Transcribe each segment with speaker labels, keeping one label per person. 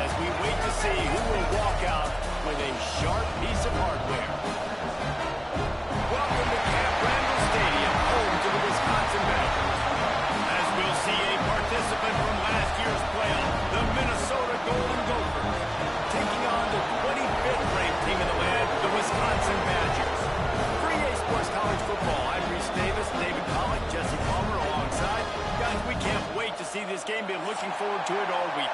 Speaker 1: as we wait to see who will walk out with a sharp piece of hardware. Welcome to Camp Randall Stadium, home to the Wisconsin Badgers. As we'll see a participant from last year's playoff, the Minnesota Golden Gophers, taking on the 25th ranked team in the land, the Wisconsin Badgers. For EA Sports College Football, I'm Reese Davis, David Collett, Jesse Palmer alongside. Guys, we can't wait to see this game. Been looking forward to it all week.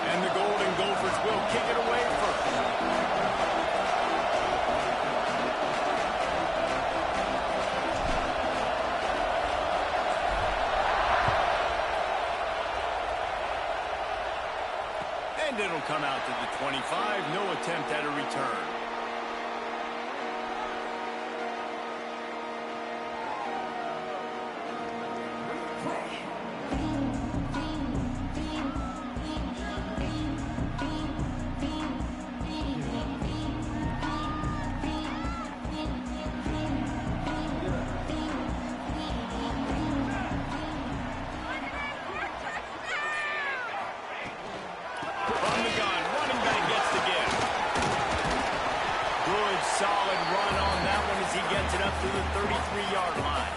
Speaker 1: And the Golden Gophers will kick it away first. And it'll come out to the 25. No attempt at a return. Solid run on that one as he gets it up to the 33-yard line.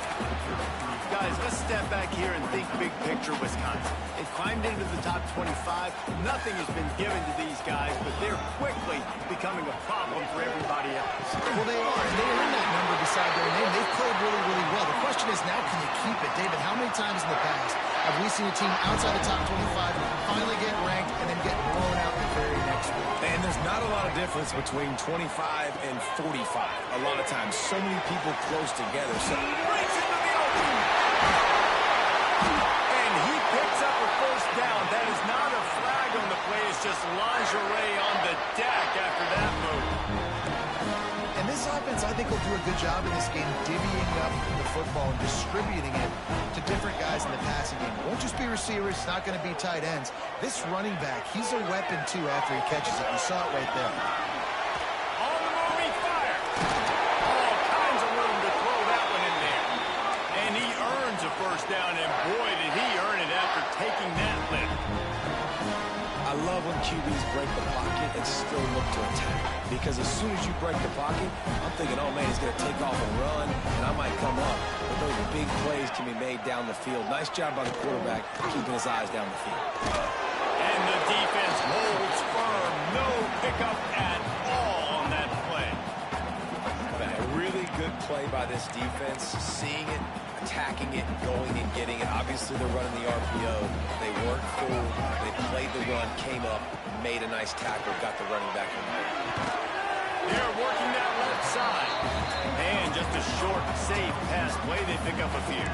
Speaker 1: Guys, let's step back here and think big picture Wisconsin. They've climbed into the top 25. Nothing has been given to these guys, but they're quickly becoming a problem for everybody else.
Speaker 2: Well, they are, and they earn that number beside their name. They've played really, really well. The question is, now can you keep it? David, how many times in the past have we seen a team outside the top 25 finally get ranked and then get blown out the very next week?
Speaker 3: And there's not a lot of difference between 25 and 45. A lot of times, so many people close together. So
Speaker 1: Breaks into the open. And he picks up a first down. That is not a flag on the play. It's just lingerie on the deck after that move.
Speaker 2: And this offense, I think, will do a good job in this game divvying up the football and distributing it to different guys in the passing game. It won't just be receivers. It's not going to be tight ends. This running back, he's a weapon, too, after he catches it. You saw it right there.
Speaker 1: On the move, he fires. All kinds of room to throw that one in there. And he earns a first down, and boy, did he earn it after taking that lift.
Speaker 3: I love when QBs break the pocket and still look to attack. Because as soon as you break the pocket, I'm thinking, oh, man, he's going to take off and run, and I might come up. But those big plays can be made down the field. Nice job by the quarterback keeping his eyes down the field.
Speaker 1: And the defense holds firm. No pickup at all on that play.
Speaker 3: A really good play by this defense, seeing it, attacking it, going and getting it. Obviously, they're running the RPO. They weren't fooled. They played the run, came up, made a nice tackle, got the running back in there.
Speaker 1: They're working that left side. And just a short, safe pass play. They pick up a few.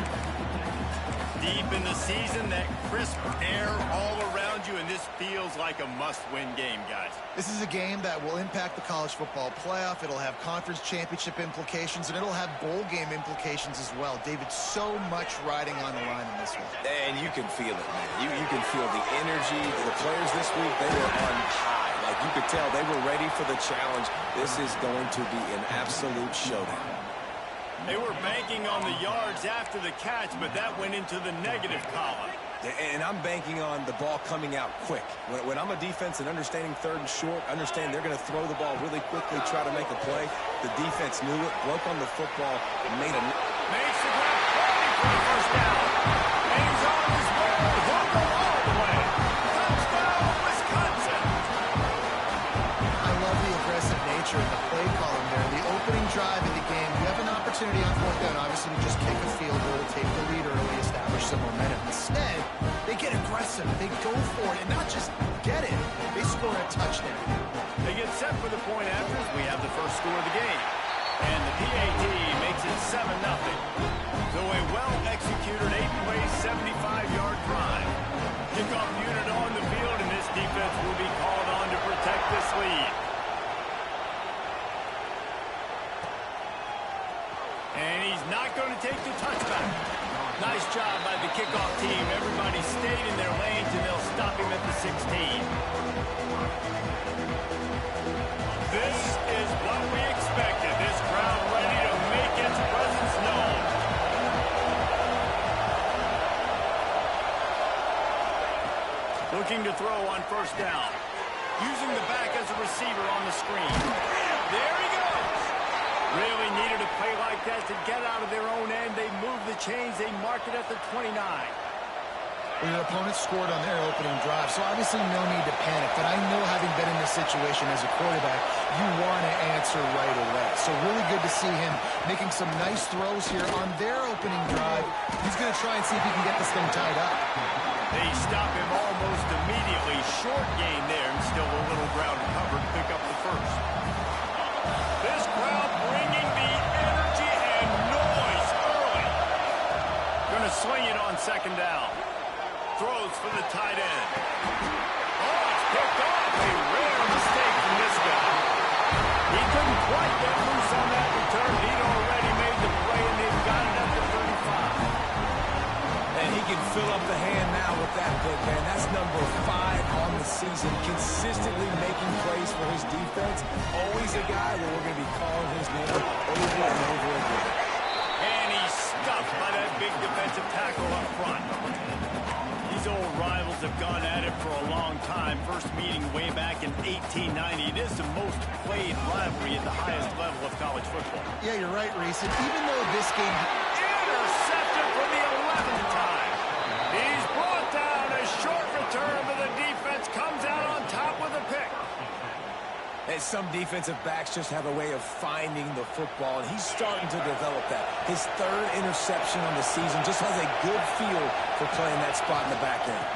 Speaker 1: Deep in the season, that crisp air all around you, and this feels like a must-win game, guys.
Speaker 2: This is a game that will impact the college football playoff. It'll have conference championship implications, and it'll have bowl game implications as well. David, so much riding on the line in this one.
Speaker 3: And you can feel it, man. You can feel the energy. The players this week, they were on high. Like you could tell, they were ready for the challenge. This is going to be an absolute showdown.
Speaker 1: They were banking on the yards after the catch, but that went into the negative column.
Speaker 3: And I'm banking on the ball coming out quick. When I'm a defense and understanding third and short, understand they're going to throw the ball really quickly, try to make a play. The defense knew it, broke on the football, and made a...
Speaker 1: Makes the grab, for the first down. And he's on his way. He'll go all the way. Touchdown, Wisconsin.
Speaker 2: I love the aggressive nature of the play column there. The opening drive of the game, you have an opportunity on fourth down, obviously, to just kick a field goal, take the lead early, establish some momentum. Instead, they get aggressive. They go for it, and not just get it. They score a touchdown.
Speaker 1: They get set for the point after as we have the first score of the game. And the PAT makes it 7-0. So a well-executed 8-play, 75-yard drive. Kickoff unit on the field, and this defense will be called on to protect this lead. And he's not going to take the touchback. Nice job by the kickoff team. Everybody stayed in their lanes, and they'll stop him at the 16. This Looking to throw on first down. Using the back as a receiver on the screen. There he goes. Really needed a play like that to get out of their own end. They moved the chains. They marked it at the 29.
Speaker 2: Well, your opponent scored on their opening drive, so obviously no need to panic. But I know, having been in this situation as a quarterback, you want to answer right away. So really good to see him making some nice throws here on their opening drive. He's going to try and see if he can get this thing tied up.
Speaker 1: They stop him almost immediately. Short gain there, and still a little ground covered to pick up the first. This crowd bringing the energy and noise early. Going to swing it on second down. Throws for the tight end. Oh, it's picked off. A rare mistake from this guy. He couldn't quite get loose on that return. He'd already made the play, and they've got it at the 35.
Speaker 3: And he can fill up the hand now with that pick, man. That's number 5 on the season. Consistently making plays for his defense. Always a guy that we're going to be calling his name over and over again.
Speaker 1: And he's stuffed by that big defensive tackle up front. These old rivals have gone at it for a long time. First meeting way back in 1890. It is the most played rivalry at the highest level of college football.
Speaker 2: Yeah, you're right, Reese. And even though this game...
Speaker 1: Intercepted for the 11th time. He's brought down. A short return, but the defense comes out on top with a pick.
Speaker 3: And some defensive backs just have a way of finding the football, and he's starting to develop that. His 3rd interception on the season, just has a good feel for playing that spot in the back end.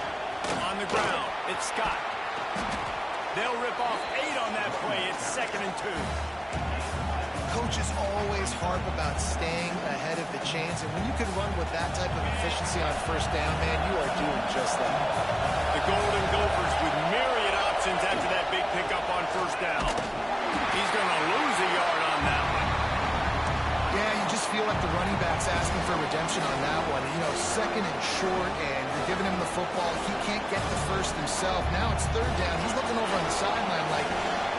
Speaker 1: On the ground, it's Scott. They'll rip off 8 on that play. It's 2nd and 2.
Speaker 2: Coaches always harp about staying ahead of the chains, and when you can run with that type of efficiency on first down, man, you are doing just that.
Speaker 1: The Golden Gophers with myriad options after that big pickup on first down. He's going to lose a yard on that one.
Speaker 2: Yeah, you just feel like the running back's asking for redemption on that one. You know, 2nd and short, and you're giving him the football. He can't get the first himself. Now it's 3rd down. He's looking over on the sideline like,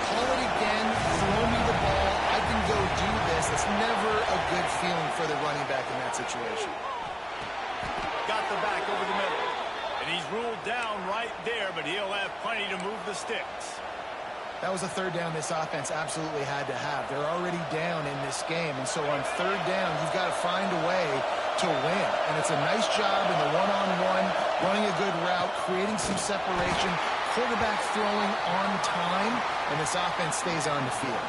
Speaker 2: call it again, throw me the ball, I can go do this. It's never a good feeling for the running back in that situation.
Speaker 1: Got the back over the middle. And he's ruled down right there, but he'll have plenty to move the sticks.
Speaker 2: That was a 3rd down this offense absolutely had to have. They're already down in this game, and so on 3rd down, you've got to find a way to win. And it's a nice job in the one-on-one, running a good route, creating some separation, quarterback throwing on time, and this offense stays on the field.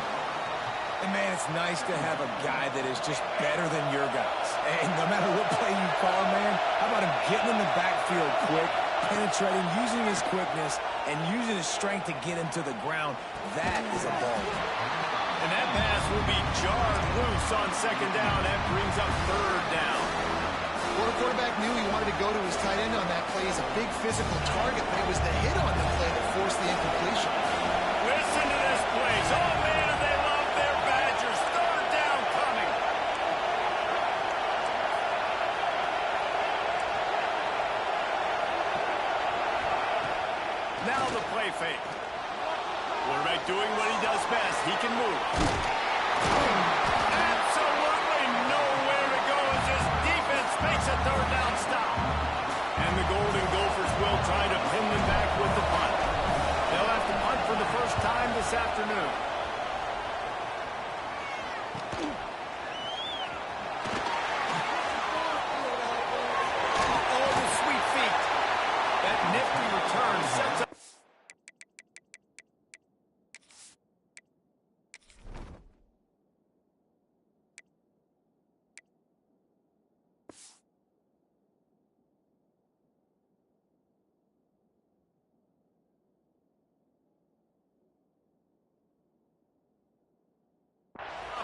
Speaker 3: And, man, it's nice to have a guy that is just better than your guys. And no matter what play you call, man, how about him getting in the backfield quick, penetrating, using his quickness, and using his strength to get him to the ground. That is a ball.
Speaker 1: And that pass will be jarred loose on 2nd down. That brings up 3rd down.
Speaker 2: Well, the quarterback knew he wanted to go to his tight end on that play. He's a big physical target, but it was the hit on the play that forced the incompletion.
Speaker 1: Listen to this place. Oh, man, they love their Badgers. 3rd down coming. Now the play fake. Quarterback doing what he does best. He can move. Absolutely nowhere to go as his defense makes a 3rd down stop. And the Golden Gophers will try to pin them back with the punt. They'll have to punt for the first time this afternoon. Oh, the sweet feet. That nifty return sets up.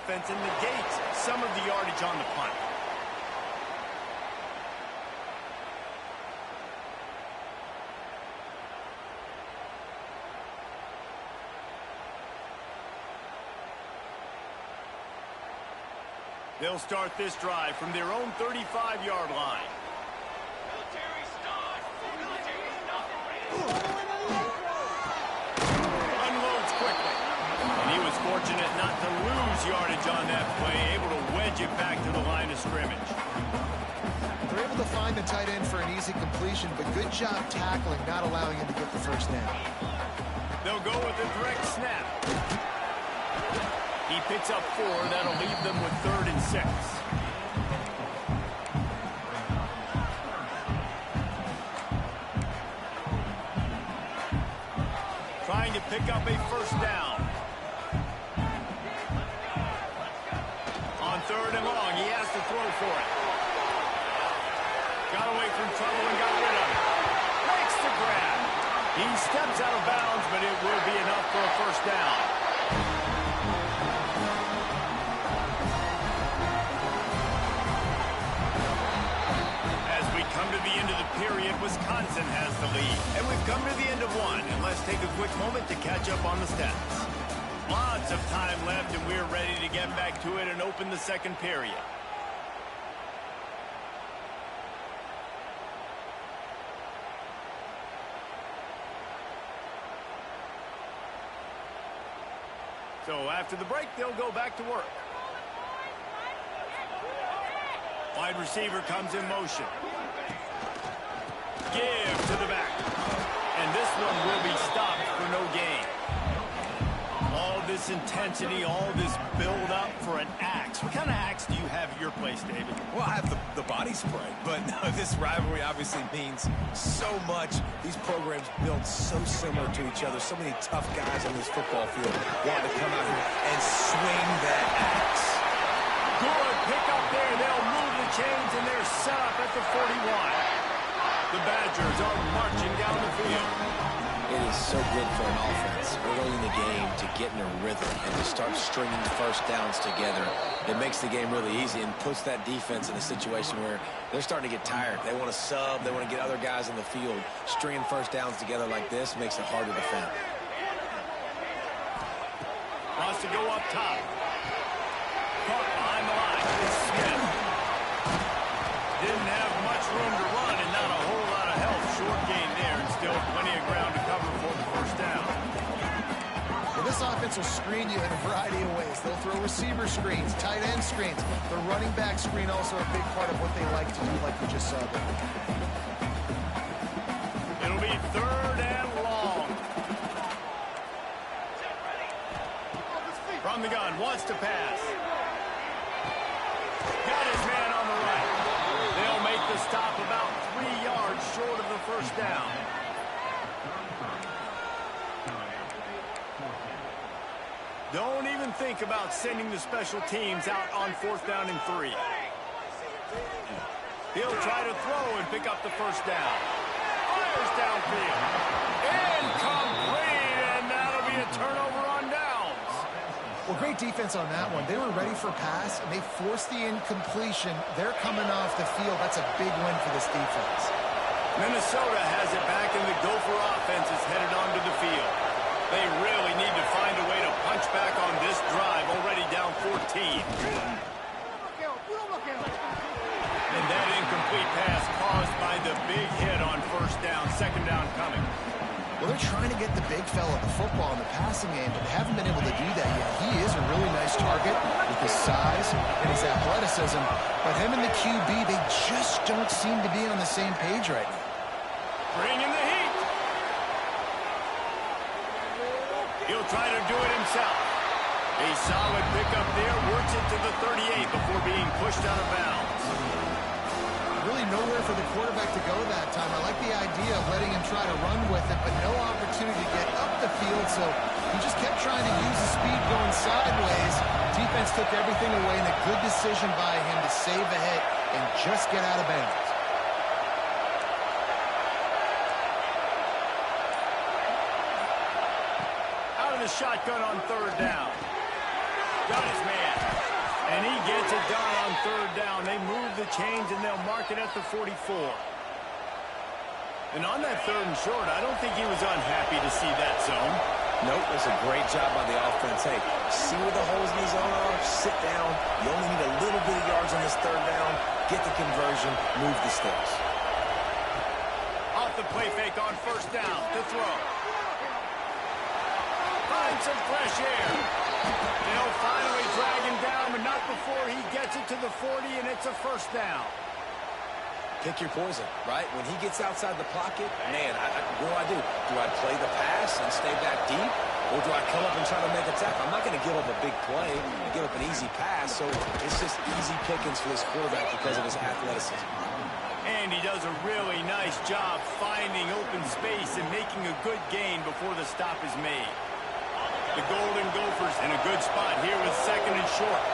Speaker 1: Offense and negates some of the yardage on the punt. They'll start this drive from their own 35-yard line. Unloads quickly. And he was fortunate not to lose yardage on that play, able to wedge it back to the line of scrimmage.
Speaker 2: They're able to find the tight end for an easy completion, but good job tackling, not allowing him to get the first down.
Speaker 1: They'll go with a direct snap. He picks up 4. That'll leave them with 3rd and 6. Trying to pick up a first down. On 3rd and long, he has to throw for it. Got away from trouble and got rid of it. Makes the grab. He steps out of bounds, but it will be enough for a first down. As we come to the end of the period, Wisconsin has the lead. And we've come to the end of one, and let's take a quick moment to catch up on the stats. Lots of time left, and we're ready to get back to it and open the second period. So after the break, they'll go back to work. Wide receiver comes in motion. Give to the back. And this one will be stopped for no gain. All this intensity, all this build-up for an axe. What kind of axe do you have at your place, David?
Speaker 3: Well, I have the body spray, but no, this rivalry obviously means so much. These programs build so similar to each other. So many tough guys on this football field want to come out here and swing that axe.
Speaker 1: Good pick up there. They'll move the chains, and they're set up at the 41. The Badgers are marching down the field.
Speaker 3: It is so good for an offense early in the game to get in a rhythm and to start stringing first downs together. It makes the game really easy and puts that defense in a situation where they're starting to get tired. They want to sub. They want to get other guys in the field. Stringing first downs together like this makes it hard to defend.
Speaker 1: Wants to go up top. Caught behind the line. It's Smith. Didn't have much room to run and not a whole lot of help. Short gain there and still plenty of ground to cover for the first down.
Speaker 2: Well, this offense will screen you in a variety of ways. They'll throw receiver screens, tight end screens. The running back screen also a big part of what they like to do, like we just saw there.
Speaker 1: It'll be 3rd and long. From the gun, wants to pass. Got his man on the right. They'll make the stop about 3 yards short of the first down. Don't even think about sending the special teams out on 4th down and 3. He'll try to throw and pick up the first down. Fires downfield. Incomplete, and that'll be a turnover on downs.
Speaker 2: Well, great defense on that one. They were ready for pass, and they forced the incompletion. They're coming off the field. That's a big win for this defense.
Speaker 1: Minnesota has it back, and the Gopher offense is headed onto the field. They really need to find a way to punch back on this drive, already down 14. And that incomplete pass caused by the big hit on first down, 2nd down coming.
Speaker 2: Well, they're trying to get the big fella the football in the passing game, but they haven't been able to do that yet. He is a really nice target with his size and his athleticism, but him and the QB, they just don't seem to be on the same page right now.
Speaker 1: Bringing the heat. He'll try to do it himself. A solid pickup there, works it to the 38 before being pushed out of bounds.
Speaker 2: Really nowhere for the quarterback to go that time. I like the idea of letting him try to run with it, but no opportunity to get up the field, so he just kept trying to use the speed going sideways. Defense took everything away, and a good decision by him to save a hit and just get out of bounds.
Speaker 1: Out of the shotgun on 3rd down. Got his man. And he gets it done on 3rd down. They move the chains, and they'll mark it at the 44. And on that 3rd and short, I don't think he was unhappy to see that zone.
Speaker 3: Nope, that's a great job by the offense. Hey, see where the holes in the zone are, sit down. You only need a little bit of yards on this 3rd down. Get the conversion, move the sticks.
Speaker 1: Off the play fake on 1st down to throw. Find some fresh air. They'll finally drag him down, but not before he gets it to the 40, and it's a 1st down.
Speaker 3: pick your poison, right? When he gets outside the pocket, man, what do? Do I play the pass and stay back deep? Or do I come up and try to make a tackle? I'm not going to give up a big play and give up an easy pass, so it's just easy pickings for this quarterback because of his athleticism.
Speaker 1: And he does a really nice job finding open space and making a good gain before the stop is made. The Golden Gophers in a good spot here with 2nd and short.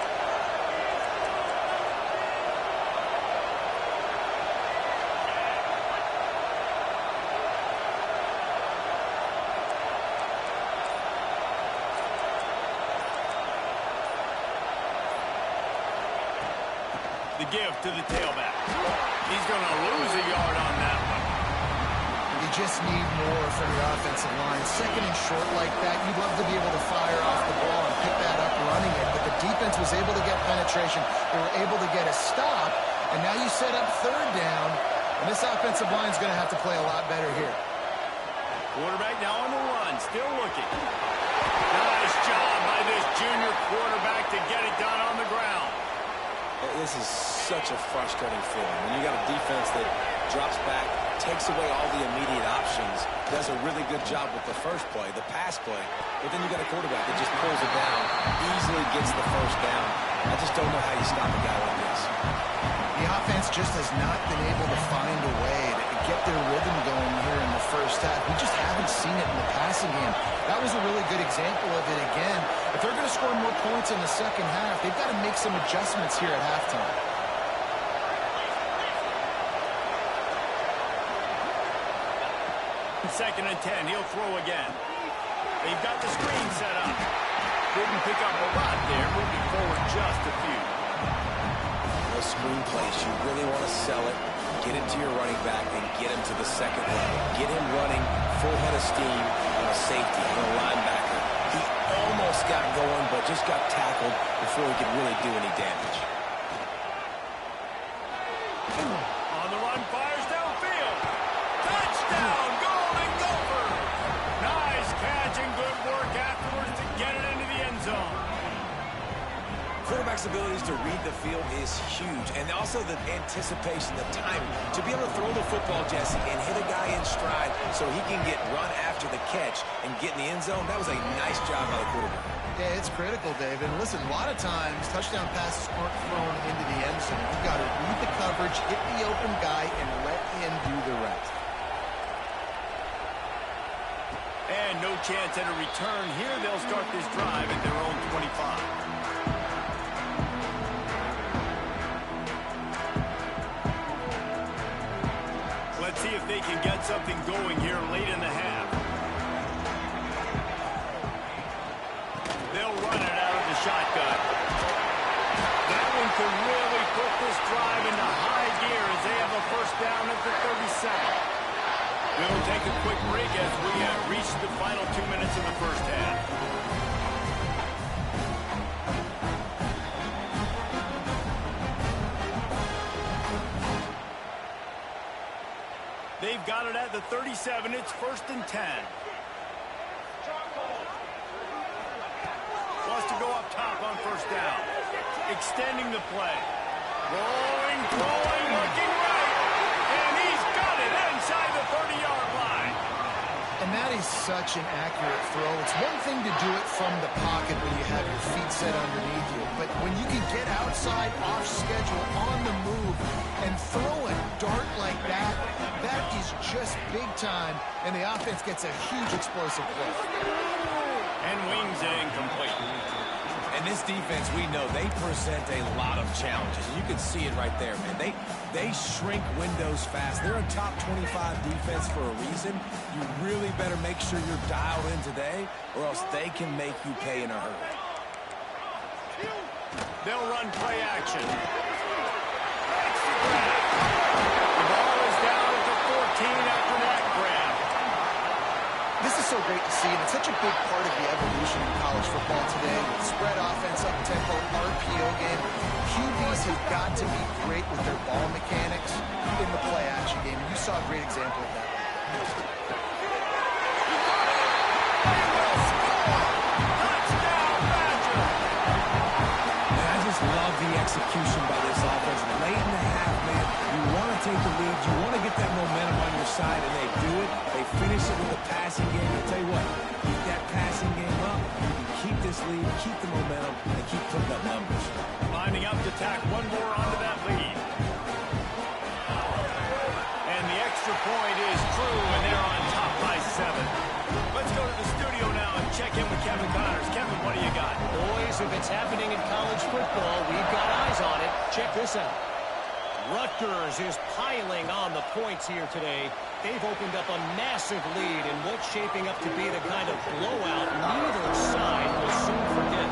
Speaker 1: The give to the tailback. He's going to lose a yard on that one.
Speaker 2: You just need more from your offensive line. 2nd and short like that, you'd love to be able to fire off the ball and pick that up running it, but the defense was able to get penetration. They were able to get a stop, and now you set up 3rd down, and this offensive line is going to have to play a lot better here.
Speaker 1: Quarterback now on the run, still looking. Nice job by this junior quarterback to get it done on the ground.
Speaker 3: This is such a frustrating feeling. When you got a defense that drops back, takes away all the immediate options, does a really good job with the first play, the pass play, but then you got a quarterback that just pulls it down, easily gets the 1st down. I just don't know how you stop a guy like this.
Speaker 2: The offense just has not been able to find a way to get their rhythm going here in the 1st half. We just haven't seen it in the passing game. That was a really good example of it again. If they're going to score more points in the 2nd half, they've got to make some adjustments here at halftime.
Speaker 1: Second and 10, he'll throw again. They've got the screen set up. Didn't pick up a lot there, moving forward just a few.
Speaker 3: Those screen plays, you really want to sell it, get it to your running back, and get him to the 2nd level. Get him running full head of steam on a safety, on a linebacker. He almost got going, but just got tackled before he could really do any damage.
Speaker 1: On the run, fires downfield. Touchdown, Golden Gophers! Nice catch and good work afterwards to get it into the end zone.
Speaker 3: Quarterback's abilities to read the field is huge, and also the anticipation, the timing. To be able to throw the football, Jesse, and hit a guy in stride so he can get run after the catch and get in the end zone, that was a nice job by the quarterback.
Speaker 2: Yeah, it's critical, David. And listen, a lot of times, touchdown passes aren't thrown into the end zone. You've got to read the coverage, hit the open guy, and let him do the rest.
Speaker 1: And no chance at a return here. They'll start this drive at their own 25. Let's see if they can get something going here late in the half. They'll run it out of the shotgun. That one could really put this drive into high gear as they have a 1st down at the 32nd. We'll take a quick break as we have reached the final 2 minutes of the 1st half. They've got it at the 37. It's 1st and 10. Wants to go up top on 1st down. Extending the play. Rolling, throwing, looking right. And he's got it inside the 30-yard line.
Speaker 2: And that is such an accurate throw. It's one thing to do it from the pocket when you have your feet set underneath you, but when you can get outside, off schedule, on the move, and throw a dart like that, that is just big time, and the offense gets a huge explosive play.
Speaker 1: And wings it incomplete.
Speaker 3: And this defense, we know, they present a lot of challenges. You can see it right there, man. They shrink windows fast. They're a top 25 defense for a reason. You really better make sure you're dialed in today, or else they can make you pay in a hurry.
Speaker 1: They'll run play action. The ball is down at the 14 after that grab.
Speaker 2: This is so great to see, and it's such a big part of the evolution in college football today. With spread offense, up-tempo, RPO game, QBs have got to be great with their ball mechanics in the play-action game. You saw a great example of that.
Speaker 3: love the execution by this offense. Late in the half, man, you want to take the lead. You want to get that momentum on your side, and they do it. They finish it with a passing game. I'll tell you what, keep that passing game up. You can keep this lead, keep the momentum, and keep putting up numbers.
Speaker 1: Lining up to tack one more onto that lead. And the extra point is true, and they're on top by 7. Let's go to the studio now and check in with Kevin Connors. Kevin, what do you got?
Speaker 4: Boys, if it's happening in college football, we've got eyes on it. Check this out. Rutgers is piling on the points here today. They've opened up a massive lead in what's shaping up to be the kind of blowout neither side will soon forget.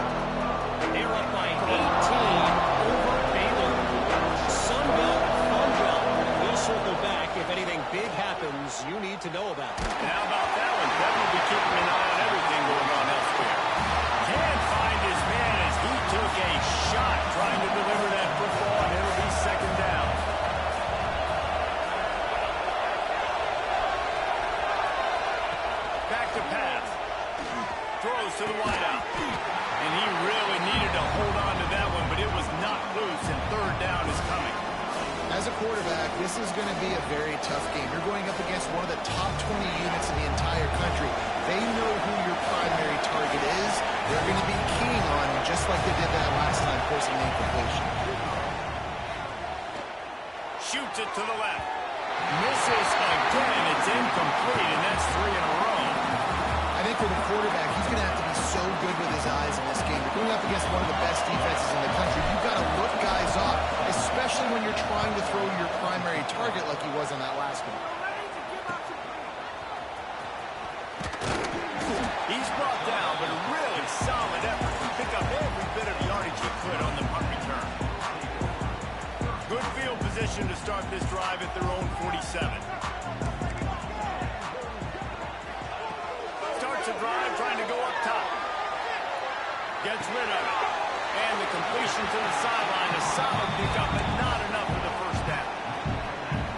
Speaker 4: They're up by 18 over Baylor. Sunbelt, Funbelt. We'll circle back. If anything big happens, you need to know about it.
Speaker 1: And how about that one? Kevin will be keeping an eye on everything going on elsewhere. Can't find his man as he took a shot trying to deliver that football, and it'll be second down. Back to pass. Throws to the wideout. And he really needed to hold on to that one, but it was not loose, and third down is coming.
Speaker 2: As a quarterback, this is going to be a very tough game. You're going up against one of the top 20 units in the entire country. They know who your primary target is. They're going to be keying on him, just like they did that last time, forcing the incompletion.
Speaker 1: Shoots it to the left. Misses again. It's incomplete, and that's 3 in a row.
Speaker 2: I think for the quarterback, he's going to have to be so good with his eyes in this game. You're going up against one of the best defenses in the country. You've got to look guys off, especially when you're trying to throw your primary target like he was on that last one.
Speaker 1: He's brought down, but a really solid effort to pick up every bit of yardage he could on the punt return. Good field position to start this drive at their own 47. Starts a drive trying to go up top. Gets rid of it. And the completion to the sideline. A solid pickup, but not enough for the first down.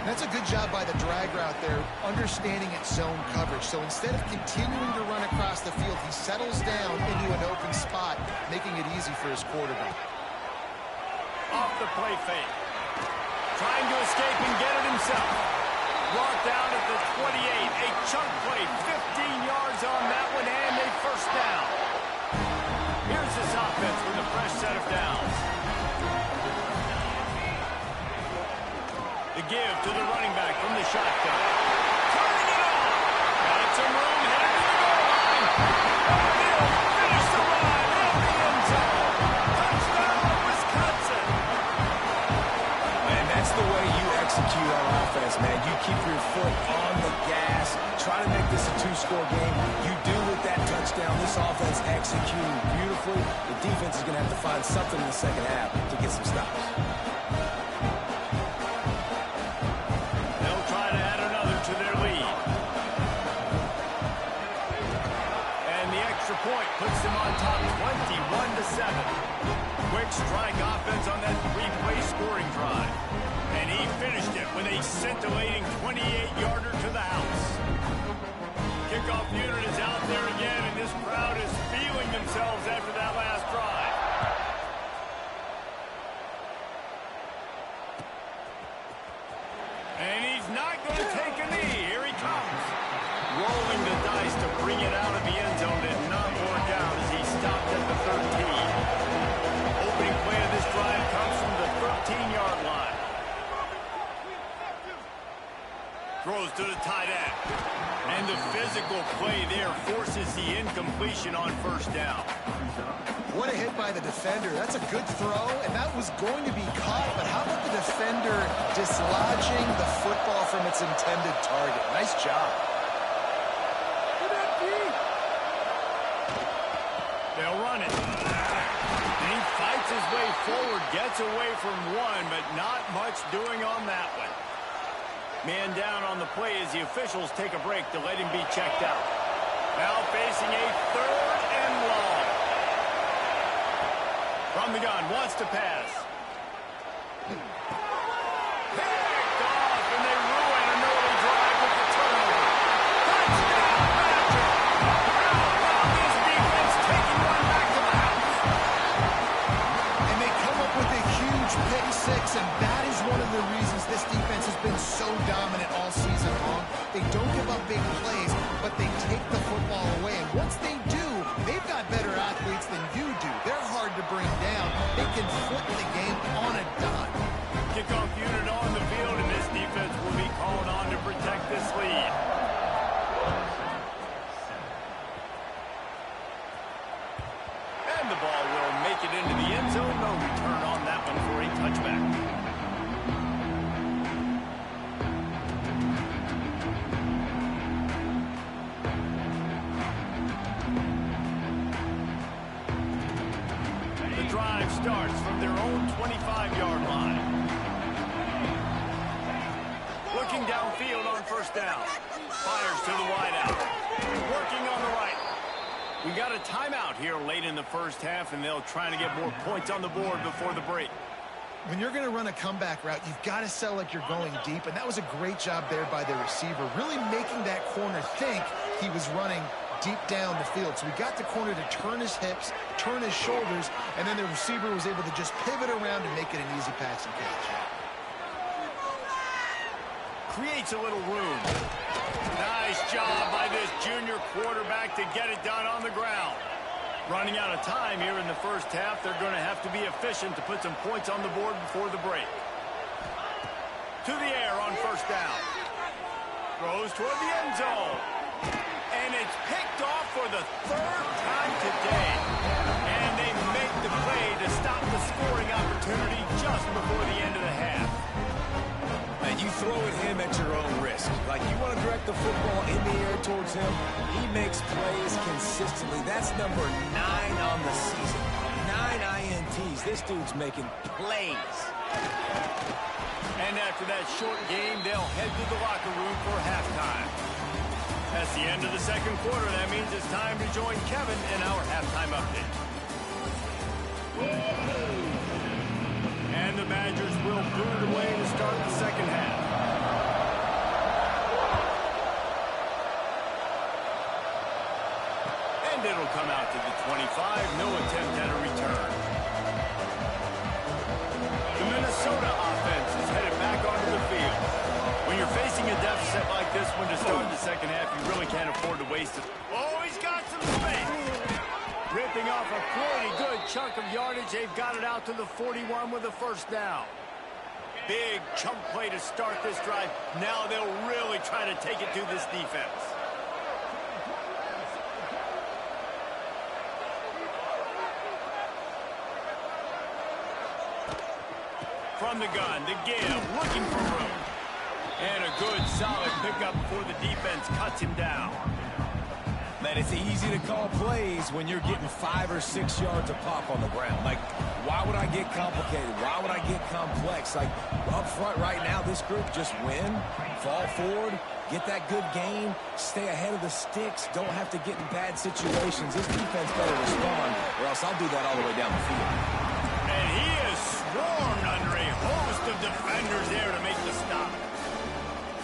Speaker 2: That's a good job by the drag route there, understanding its zone coverage. So instead of continuing to run across the field, he settles down into an open spot, making it easy for his quarterback.
Speaker 1: Off the play fake. Trying to escape and get it himself. Brought down at the 28. A chunk play, 15 yards on that one, and a first down. Here's this offense with a fresh set of downs. The give to the running back from the shotgun. Turning it on. Got some room, headed to the goal line. He'll finish the run in the end zone. Touchdown, Wisconsin.
Speaker 3: Man, that's the way you execute on offense, man. You keep your foot on the gas, try to make this a 2-score game. You do with that touchdown. This offense executing beautifully. The defense is going to have to find something in the second half to get some stops.
Speaker 1: They'll try to add another to their lead. And the extra point puts them on top 21-7. Quick strike offense on that 3-play scoring drive. And he finished it with a scintillating 28-yarder to the house. Kickoff unit is out there again, and this crowd is feeling themselves after that last drive. And he's not going to take a knee. Here he comes. Rolling the dice to bring it out of the end zone. Did not work out as he stopped at the 13. Opening play of this drive comes from the 13-yard line. Throws to the tight end. And the physical play there forces the incompletion on first down.
Speaker 2: What a hit by the defender. That's a good throw, and that was going to be caught, but how about the defender dislodging the football from its intended target? Nice job.
Speaker 1: They'll run it. And he fights his way forward, gets away from one, but not much doing on that one. Man down on the play as the officials take a break to let him be checked out. Now facing a 3rd and long. From the gun, wants to pass. Picked off, and they ruin an early drive with the turnover. Touchdown, Magic! How about this defense taking one back to the house?
Speaker 2: And they come up pick six, and that is one of the reasons this defense has been so dominant all season long. They don't give up big plays, but they take the football away. And once they do, they've got better athletes than you do. They're hard to bring down. They can flip the game on a dime.
Speaker 1: Kickoff unit on the field, and this defense will be called on to protect this lead. And the ball will make it into the end zone. No return on that one for a touchback. The drive starts from their own 25-yard line. Looking downfield on first down. Fires to the wideout. Working on the right. We got a timeout here late in the first half, and they'll try to get more points on the board before the break.
Speaker 2: When you're going to run a comeback route, you've got to sell like you're going deep, and that was a great job there by the receiver, really making that corner think he was running deep down the field. So we got the corner to turn his hips, turn his shoulders, and then the receiver was able to just pivot around and make it an easy pass and catch.
Speaker 1: Creates a little room. Nice job by this junior quarterback to get it done on the ground. Running out of time here in the first half, they're going to have to be efficient to put some points on the board before the break. To the air on first down. Throws toward the end zone. And it's picked off for the third time today. And they make the play to stop the scoring opportunity just before the end of the half.
Speaker 3: And you throw at him at your own risk. Like, you want to direct the football in the air towards him, he makes plays consistently. That's number 9 on the season. 9 INTs. This dude's making plays.
Speaker 1: And after that short game, they'll head to the locker room for halftime. That's the end of the second quarter. That means it's time to join Kevin in our halftime update. And the Badgers will boot away to start the second half. And it'll come out to the 25. No attempt at a return. The Minnesota offense is headed back onto the field. When you're facing a deficit like this one to start the second half, you really can't afford to waste it. Oh, he's got some space. Ripping off a pretty good chunk of yardage. They've got it out to the 41 with a first down. Big chunk play to start this drive. Now they'll really try to take it to this defense. From the gun, the give, looking for room. And a good, solid pickup before the defense cuts him down.
Speaker 3: Man, it's easy to call plays when you're getting 5 or 6 yards a pop on the ground. Like, why would I get complicated? Why would I get complex? Like, up front right now, this group just win, fall forward, get that good gain, stay ahead of the sticks, don't have to get in bad situations. This defense better respond, or else I'll do that all the way down the field.
Speaker 1: And he is swarmed under a host of defenders there to make the stop.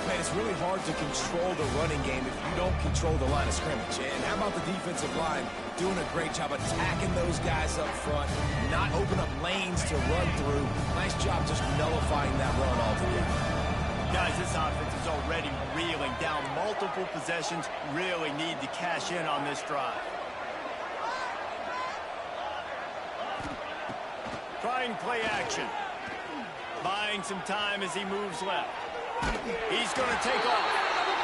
Speaker 3: Man, it's really hard to control the running game if you don't control the line of scrimmage. And how about the defensive line doing a great job attacking those guys up front, not open up lanes to run through. Nice job just nullifying that run altogether.
Speaker 1: Guys, this offense is already reeling down multiple possessions. Really need to cash in on this drive. Trying play action. Buying some time as he moves left. He's going to take off.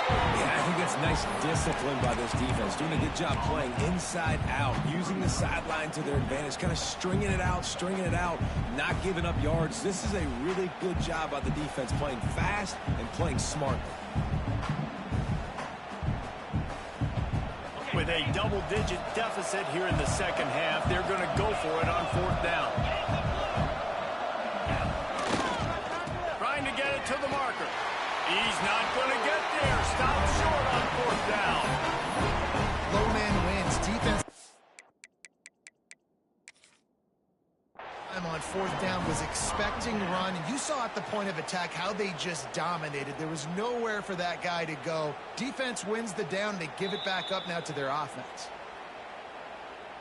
Speaker 3: Yeah, I think that's nice discipline by this defense. Doing a good job playing inside out, using the sideline to their advantage, kind of stringing it out, not giving up yards. This is a really good job by the defense, playing fast and playing smart.
Speaker 1: With a double-digit deficit here in the second half, they're going to go for it on fourth down. Trying to get it to the marker. He's not going to get there. Stop short on fourth down.
Speaker 2: Low man wins. Defense on fourth down was expecting run. You saw at the point of attack how they just dominated. There was nowhere for that guy to go. Defense wins the down. They give it back up now to their offense.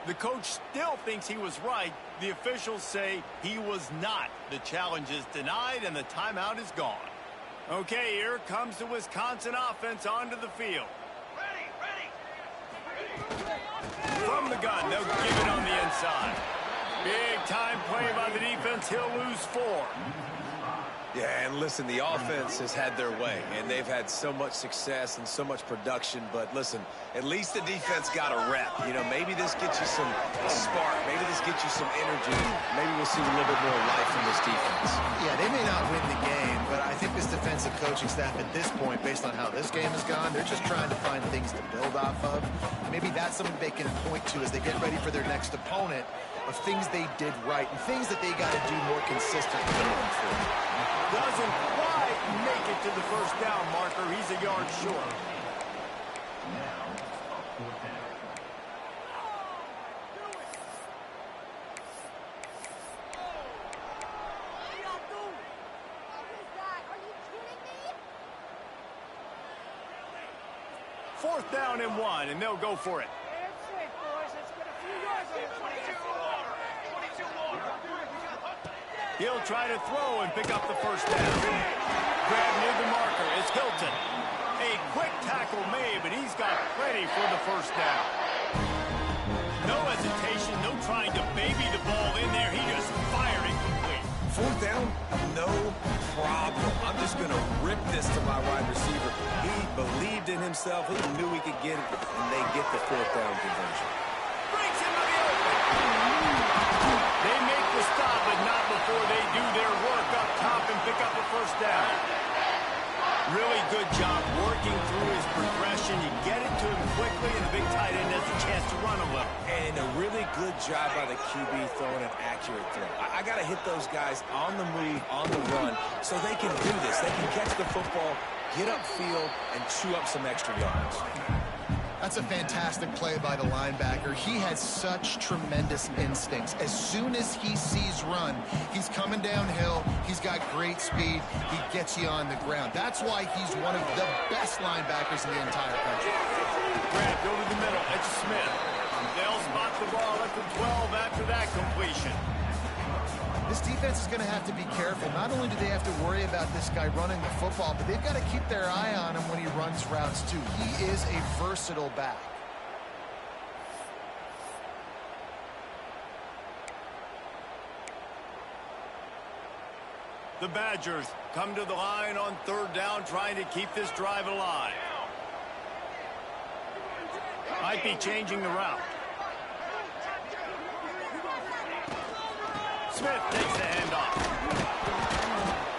Speaker 1: The coach still thinks he was right. The officials say he was not. The challenge is denied, and the timeout is gone. Okay, here comes the Wisconsin offense onto the field. From the gun, they'll give it on the inside. Big time play by the defense. He'll lose 4.
Speaker 3: Yeah, and listen, the offense has had their way, and they've had so much success and so much production. But listen, at least the defense got a rep. You know, maybe this gets you some spark. Maybe this gets you some energy. Maybe we'll see a little bit more life from this defense.
Speaker 2: Yeah, they may not win the game, but I think this defensive coaching staff at this point, based on how this game has gone, they're just trying to find things to build off of. Maybe that's something they can point to as they get ready for their next opponent, of things they did right and things that they got to do more consistently going forward.
Speaker 1: Doesn't quite make it to the first down marker. He's a yard short. Fourth down and 1, and they'll go for it. He'll try to throw and pick up the first down. Grab near the marker. It's Hilton. A quick tackle made, but he's got plenty for the first down. No hesitation, no trying to baby the ball in there. He just fired it complete.
Speaker 3: Fourth down, no problem. I'm just going to rip this to my wide receiver. He believed in himself. He knew he could get it, and they get the fourth down conversion.
Speaker 1: Breaks into the open. They make the stop, but not before they do their work up top and pick up a first down. Really good job working through his progression. You get it to him quickly, and the big tight end has a chance to run a little.
Speaker 3: And a really good job by the QB throwing an accurate throw. I got to hit those guys on the move, on the run, so they can do this. They can catch the football, get upfield, and chew up some extra yards.
Speaker 2: That's a fantastic play by the linebacker. He has such tremendous instincts. As soon as he sees run, he's coming downhill. He's got great speed. He gets you on the ground. That's why he's one of the best linebackers in the entire country.
Speaker 1: Grabbed over the middle. It's Smith. They'll spot the ball at the 12 after that completion.
Speaker 2: This defense is going to have to be careful. Not only do they have to worry about this guy running the football, but they've got to keep their eye on him when he runs routes too. He is a versatile back.
Speaker 1: The Badgers come to the line on third down, trying to keep this drive alive. Might be changing the route. Smith takes the handoff.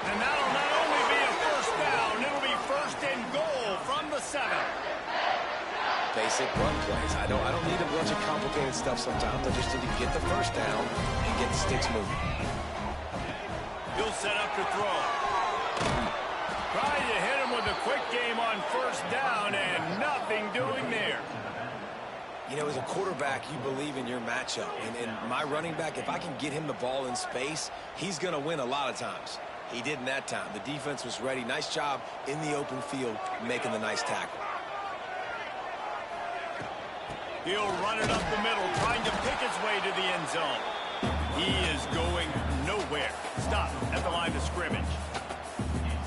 Speaker 1: And that'll not only be a first down, it'll be first and goal from the 7.
Speaker 3: Basic run plays. I don't need a bunch of complicated stuff sometimes. I just need to get the first down and get the sticks moving.
Speaker 1: He'll set up to throw. Trying to hit him with a quick game on first down, and nothing doing there.
Speaker 3: You know, as a quarterback, you believe in your matchup. And my running back, if I can get him the ball in space, he's going to win a lot of times. He did in that time. The defense was ready. Nice job in the open field making the nice tackle.
Speaker 1: He'll run it up the middle, trying to pick his way to the end zone. He is going nowhere. Stop at the line of scrimmage.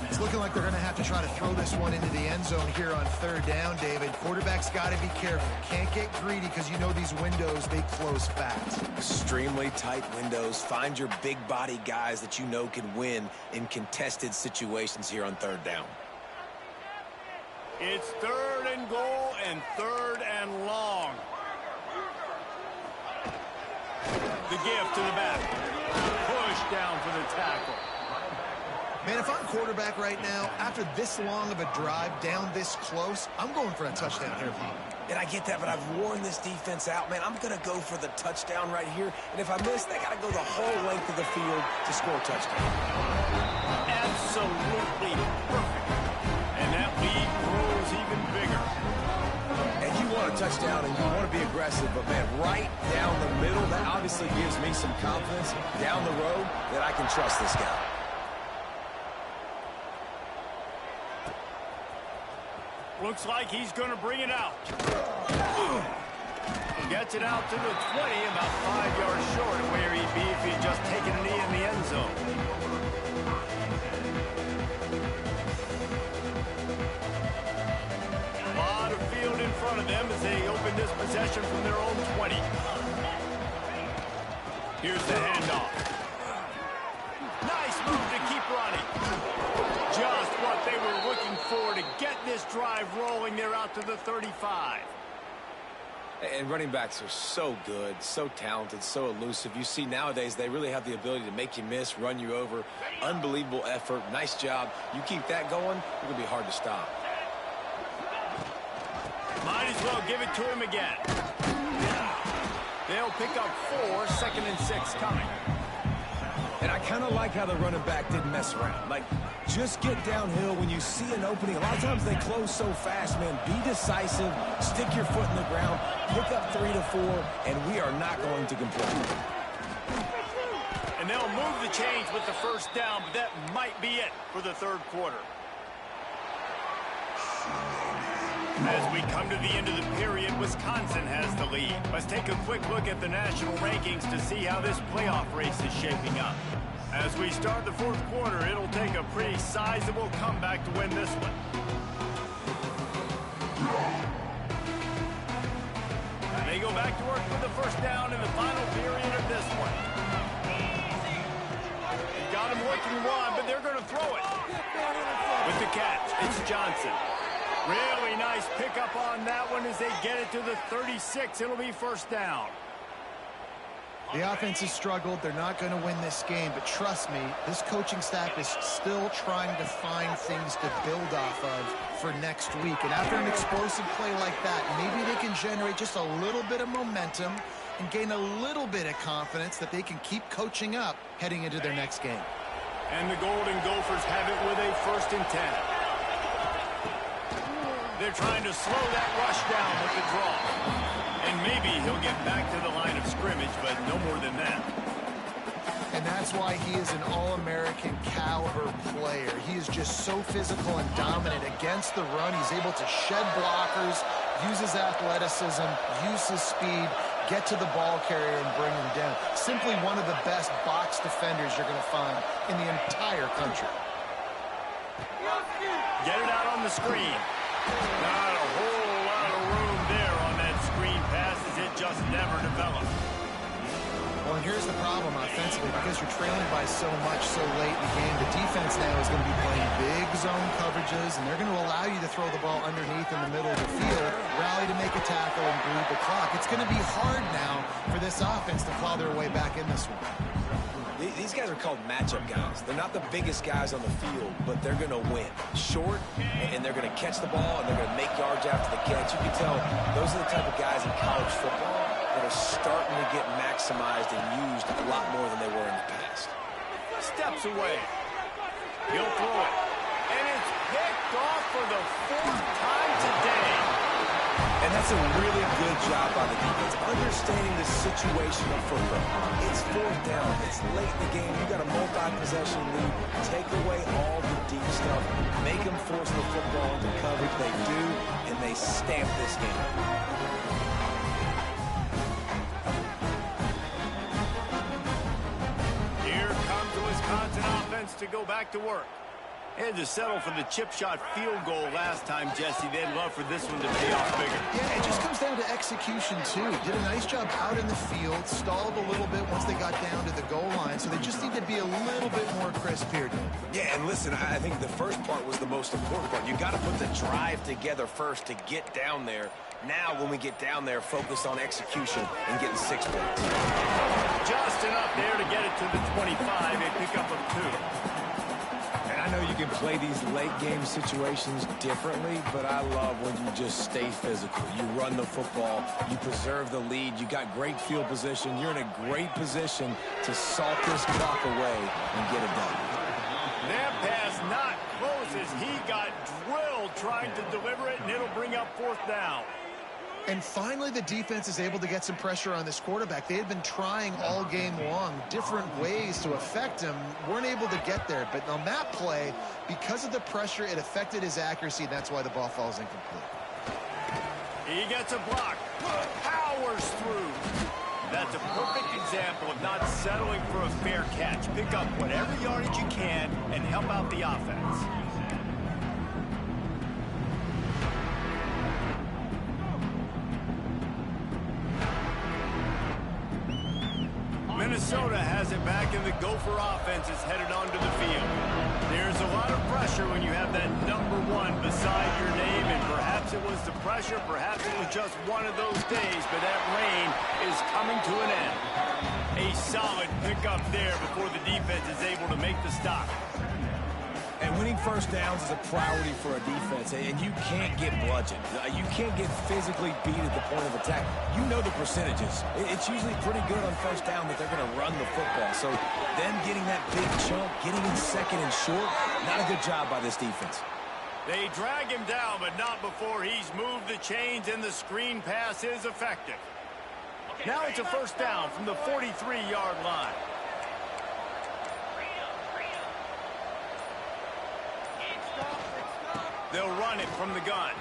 Speaker 2: It's looking like they're going to have to try to throw this one into the end zone here on third down, David. Quarterback's got to be careful. Can't get greedy because you know these windows, they close fast.
Speaker 3: Extremely tight windows. Find your big body guys that you know can win in contested situations here on third down.
Speaker 1: It's third and goal and third and long. The give to the back. Push down for the tackle.
Speaker 2: Man, if I'm quarterback right now, after this long of a drive down this close, I'm going for a touchdown here.
Speaker 3: And I get that, but I've worn this defense out, man. I'm going to go for the touchdown right here. And if I miss, they got to go the whole length of the field to score a touchdown.
Speaker 1: Absolutely perfect. And that lead grows even bigger.
Speaker 3: And you want a touchdown and you want to be aggressive, but, man, right down the middle, that obviously gives me some confidence down the road that I can trust this guy.
Speaker 1: Looks like he's going to bring it out. Gets it out to the 20, about 5 yards short of where he'd be if he'd just taken a knee in the end zone. A lot of field in front of them as they open this possession from their own 20. Here's the handoff. Nice move to keep running. Just what they were looking for to get this drive rolling. They're out to the 35.
Speaker 3: And running backs are so good, so talented, so elusive. You see nowadays they really have the ability to make you miss, run you over. Unbelievable effort. Nice job. You keep that going, it's going to be hard to stop.
Speaker 1: Might as well give it to him again. They'll pick up 4, 2nd and 6 coming.
Speaker 3: And I kind of like how the running back didn't mess around. Like, just get downhill when you see an opening. A lot of times they close so fast, man. Be decisive, stick your foot in the ground, pick up 3 to 4, and we are not going to complain.
Speaker 1: And they'll move the chains with the first down, but that might be it for the third quarter. As we come to the end of the period, Wisconsin has the lead. Let's take a quick look at the national rankings to see how this playoff race is shaping up. As we start the fourth quarter, it'll take a pretty sizable comeback to win this one. They go back to work with the first down in the final period of this one. They got him working one, but they're going to throw it. With the catch, it's Johnson. Really nice pickup on that one as they get it to the 36. It'll be first down.
Speaker 2: The offense has struggled. They're not going to win this game, but trust me, this coaching staff is still trying to find things to build off of for next week. And after an explosive play like that, maybe they can generate just a little bit of momentum and gain a little bit of confidence that they can keep coaching up heading into their next game.
Speaker 1: And the Golden Gophers have it with a 1st and 10. They're trying to slow that rush down with the draw. And maybe he'll get back to the line of scrimmage, but no more than that.
Speaker 2: And that's why he is an all-American caliber player. He is just so physical and dominant against the run. He's able to shed blockers, use his athleticism, use his speed, get to the ball carrier and bring him down. Simply one of the best box defenders you're going to find in the entire country.
Speaker 1: Get it out on the screen. Not a whole lot of room there on that screen pass as it just never developed.
Speaker 2: Well, and here's the problem offensively. Because you're trailing by so much so late in the game, the defense now is going to be playing big zone coverages, and they're going to allow you to throw the ball underneath in the middle of the field, rally to make a tackle, and bleed the clock. It's going to be hard now for this offense to claw their way back in this one.
Speaker 3: These guys are called matchup guys. They're not the biggest guys on the field, but they're going to win. Short, and they're going to catch the ball, and they're going to make yards after the catch. You can tell those are the type of guys in college football that are starting to get maximized and used a lot more than they were in the past.
Speaker 1: Steps away. He'll throw it. And it's picked off for the 4th time today.
Speaker 3: And that's a really good job by the defense, understanding the situation of football. It's 4th down. It's late in the game. You got a multi-possession lead. Take away all the deep stuff. Make them force the football into coverage. They do, and they stamp this game.
Speaker 1: Here comes the Wisconsin offense to go back to work. They had to settle for the chip shot field goal last time, Jesse. They'd love for this one to pay off bigger.
Speaker 2: Yeah, it just comes down to execution, too. Did a nice job out in the field, stalled a little bit once they got down to the goal line, so they just need to be a little bit more crisp here.
Speaker 3: Yeah, and listen, I think the first part was the most important part. You got to put the drive together first to get down there. Now, when we get down there, focus on execution and getting 6 points.
Speaker 1: Just enough there to get it to the 25. They pick up a 2.
Speaker 3: I know you can play these late game situations differently, but I love when you just stay physical. You run the football, you preserve the lead, you got great field position, you're in a great position to salt this clock away and get it done.
Speaker 1: That pass not close as he got drilled trying to deliver it, and it'll bring up 4th down.
Speaker 2: And finally, the defense is able to get some pressure on this quarterback. They had been trying all game long, different ways to affect him, weren't able to get there. But on that play, because of the pressure, it affected his accuracy, and that's why the ball falls incomplete.
Speaker 1: He gets a block. Powers through. That's a perfect example of not settling for a fair catch. Pick up whatever yardage you can and help out the offense. Minnesota has it back, and the Gopher offense is headed onto the field. There's a lot of pressure when you have that number 1 beside your name, and perhaps it was the pressure, perhaps it was just one of those days, but that rain is coming to an end. A solid pickup there before the defense is able to make the stop.
Speaker 3: And winning first downs is a priority for a defense, and you can't get bludgeoned. You can't get physically beat at the point of attack. You know the percentages. It's usually pretty good on first down that they're going to run the football. So them getting that big chunk, getting in second and short, not a good job by this defense.
Speaker 1: They drag him down, but not before he's moved the chains, and the screen pass is effective. Now it's a first down from the 43-yard line. They'll run it from the gun.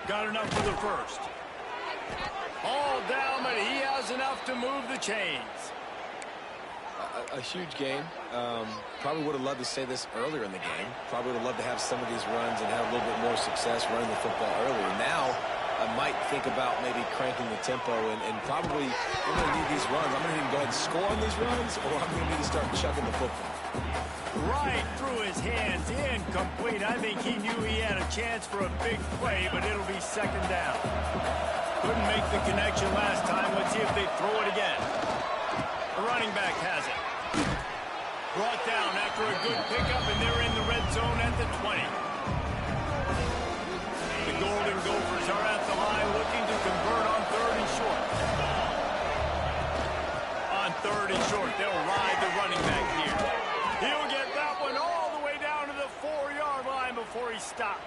Speaker 1: Got enough for the first. All down, but he has enough to move the chains.
Speaker 3: A huge game. Probably would have loved to say this earlier in the game. Probably would have loved to have some of these runs and have a little bit more success running the football earlier. Now, I might think about maybe cranking the tempo and probably I'm going to need these runs. I'm going to need to go ahead and score on these runs, or I'm going to need to start chucking the football.
Speaker 1: Right through his hands, incomplete. I think he knew he had a chance for a big play, but it'll be second down. Couldn't make the connection last time. Let's see if they throw it again. The running back has it. Brought down after a good pickup, and they're in the red zone at the 20. The Golden Gophers are at the line looking to convert on 3rd and short. On 3rd and short, they'll ride the running back here. He'll get that one all the way down to the 4-yard line before he stopped.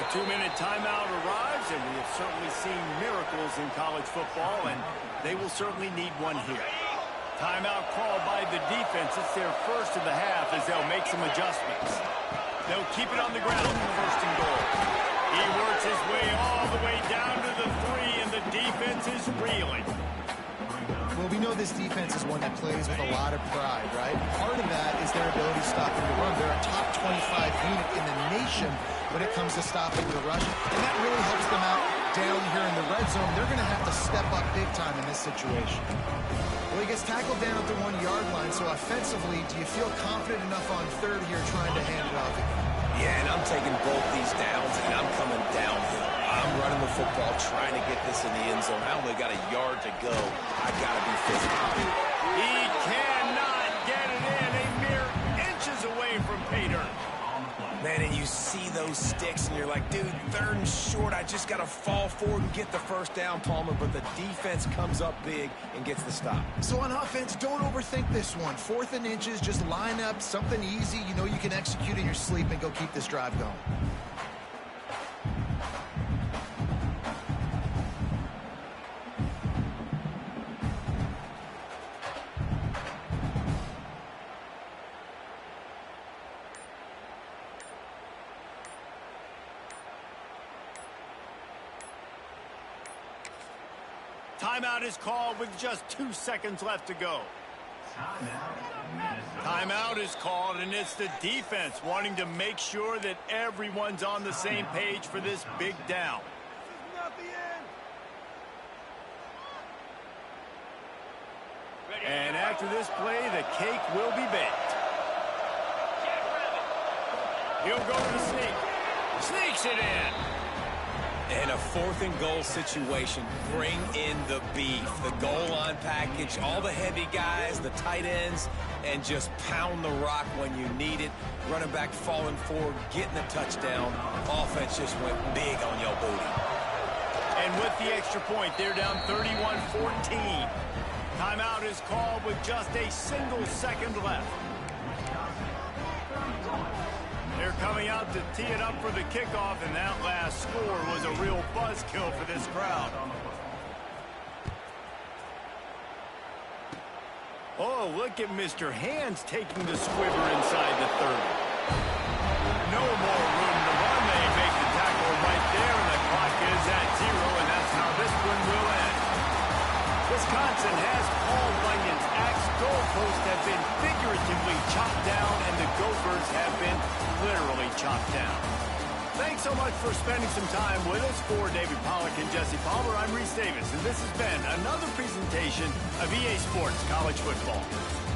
Speaker 1: The 2-minute timeout arrives, and we have certainly seen miracles in college football, and they will certainly need one here. Timeout called by the defense. It's their first of the half as they'll make some adjustments. They'll keep it on the ground for 1st and goal. He works his way all the way down to the 3, and the defense is reeling.
Speaker 2: Well, we know this defense is one that plays with a lot of pride, right? Part of that is their ability to stop the run. They're a top 25 unit in the nation when it comes to stopping the rush, and that really helps them out down here in the red zone. They're going to have to step up big time in this situation. Well, he gets tackled down at the 1-yard line, so offensively, do you feel confident enough on 3rd here trying to hand it off again?
Speaker 3: Yeah, and I'm taking both these downs, and I'm coming downhill. I'm running the football, trying to get this in the end zone. I only got a yard to go. I got to be physical.
Speaker 1: He cannot get it in. A mere inches away from pay dirt.
Speaker 3: Man, and you see those sticks, and you're like, dude, 3rd and short. I just got to fall forward and get the first down, Palmer. But the defense comes up big and gets the stop.
Speaker 2: So on offense, don't overthink this one. 4th and inches, just line up something easy. You know you can execute in your sleep and go keep this drive going.
Speaker 1: Timeout is called with just 2 seconds left to go. Timeout is called, and it's the defense wanting to make sure that everyone's on the same page for this big down. And after this play, the cake will be baked. He'll go to the sneak. Sneaks it in.
Speaker 3: In a 4th and goal situation, bring in the beef. The goal line package, all the heavy guys, the tight ends, and just pound the rock when you need it. Running back falling forward, getting a touchdown. Offense just went big on your booty.
Speaker 1: And with the extra point, they're down 31-14. Timeout is called with just a single second left. They're coming out to tee it up for the kickoff, and that last score was a real buzzkill for this crowd. Oh, look at Mr. Hands taking the squiver inside the 30. No more room to run. They make the tackle right there, and the clock is at 0, and Wisconsin has Paul Bunyan's axe. Goalposts have been figuratively chopped down, and the Gophers have been literally chopped down. Thanks so much for spending some time with us. For David Pollack and Jesse Palmer, I'm Reese Davis, and this has been another presentation of EA Sports College Football.